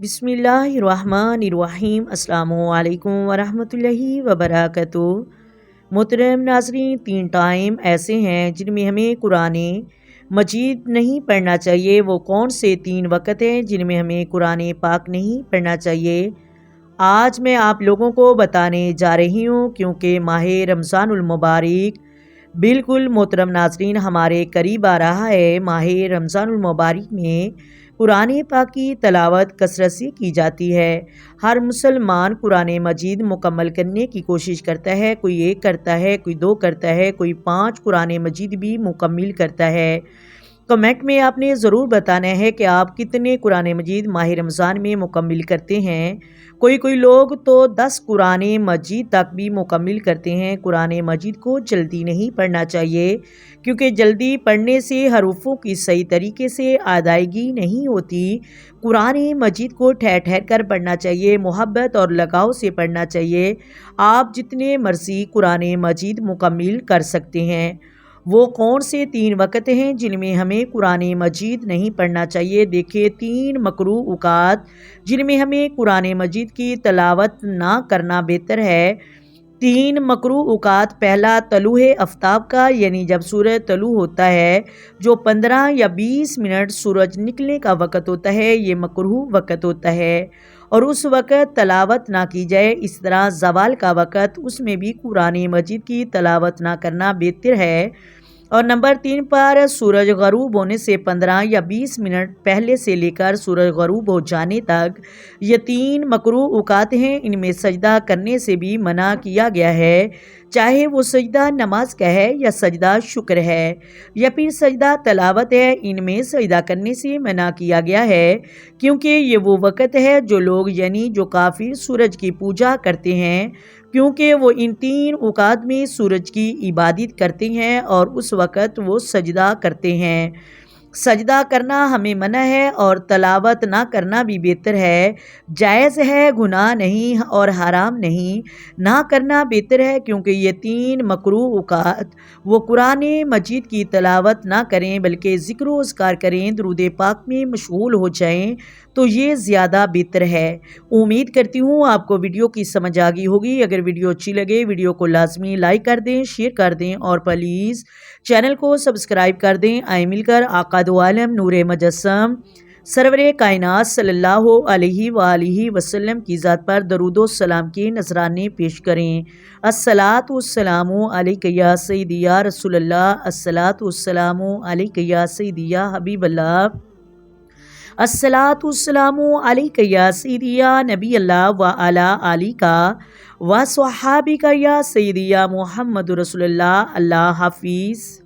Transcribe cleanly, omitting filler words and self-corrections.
بسم اللہ الرحمن الرحیم۔ السلام علیکم ورحمۃ اللہ وبرکاتہ۔ محترم ناظرین، 3 ٹائم ایسے ہیں جن میں ہمیں قرآن مجید نہیں پڑھنا چاہیے۔ وہ کون سے 3 وقت ہیں جن میں ہمیں قرآن پاک نہیں پڑھنا چاہیے؟ آج میں آپ لوگوں کو بتانے جا رہی ہوں، کیونکہ ماہ رمضان المبارک بالکل محترم ناظرین ہمارے قریب آ رہا ہے۔ ماہ رمضان المبارک میں قرآن پاک کی تلاوت کثرت سے کی جاتی ہے۔ ہر مسلمان قرآن مجید مکمل کرنے کی کوشش کرتا ہے۔ کوئی 1 کرتا ہے، کوئی 2 کرتا ہے، کوئی 5 قرآن مجید بھی مکمل کرتا ہے۔ کمنٹ میں آپ نے ضرور بتانا ہے کہ آپ کتنے قرآن مجید ماہ رمضان میں مکمل کرتے ہیں۔ کوئی لوگ تو 10 قرآن مجید تک بھی مکمل کرتے ہیں۔ قرآن مجید کو جلدی نہیں پڑھنا چاہیے، کیونکہ جلدی پڑھنے سے حروفوں کی صحیح طریقے سے ادائیگی نہیں ہوتی۔ قرآن مجید کو ٹھہر ٹھہر کر پڑھنا چاہیے، محبت اور لگاؤ سے پڑھنا چاہیے۔ آپ جتنے مرضی قرآن مجید مکمل کر سکتے ہیں۔ وہ کون سے 3 وقت ہیں جن میں ہمیں قرآن مجید نہیں پڑھنا چاہیے؟ دیکھیں، 3 مکروہ اوقات جن میں ہمیں قرآن مجید کی تلاوت نہ کرنا بہتر ہے۔ 3 مکروہ اوقات: پہلا، طلوع آفتاب کا، یعنی جب سورج طلوع ہوتا ہے، جو 15 یا 20 منٹ سورج نکلنے کا وقت ہوتا ہے، یہ مکروہ وقت ہوتا ہے اور اس وقت تلاوت نہ کی جائے۔ اس طرح زوال کا وقت، اس میں بھی قرآن مجید کی تلاوت نہ کرنا بہتر ہے۔ اور نمبر 3 پر سورج غروب ہونے سے 15 یا 20 منٹ پہلے سے لے کر سورج غروب ہو جانے تک، یہ 3 مکروہ اوقات ہیں۔ ان میں سجدہ کرنے سے بھی منع کیا گیا ہے، چاہے وہ سجدہ نماز کا ہے یا سجدہ شکر ہے یا پھر سجدہ تلاوت ہے۔ ان میں سجدہ کرنے سے منع کیا گیا ہے، کیونکہ یہ وہ وقت ہے جو لوگ یعنی جو کافر سورج کی پوجا کرتے ہیں، کیونکہ وہ ان 3 اوقات میں سورج کی عبادت کرتے ہیں اور اس وقت وہ سجدہ کرتے ہیں۔ سجدہ کرنا ہمیں منع ہے اور تلاوت نہ کرنا بھی بہتر ہے۔ جائز ہے، گناہ نہیں اور حرام نہیں۔ نہ کرنا بہتر ہے، کیونکہ یہ 3 مکروہ اوقات وہ قرآن مجید کی تلاوت نہ کریں بلکہ ذکر و اذکار کریں، درود پاک میں مشغول ہو جائیں، تو یہ زیادہ بہتر ہے۔ امید کرتی ہوں آپ کو ویڈیو کی سمجھ آ گئی ہوگی۔ اگر ویڈیو اچھی لگے، ویڈیو کو لازمی لائک کر دیں، شیئر کر دیں اور پلیز چینل کو سبسکرائب کر دیں۔ آئیں مل کر آقا دو عالم نور مجسم سرور کائنات صلی اللہ علیہ وآلہ وسلم کی ذات پر درود و سلام کے نذرانے پیش کریں۔ الصلاۃ والسلام علیک یا سیدی یا رسول اللہ، الصلاۃ والسلام علیک یا سیدی یا حبیب اللہ، الصلاۃ والسلام علیک یا سیدی یا نبی اللہ وعلی آلک و صحابک یا سیدی یا محمد رسول اللہ۔ اللہ حافظ۔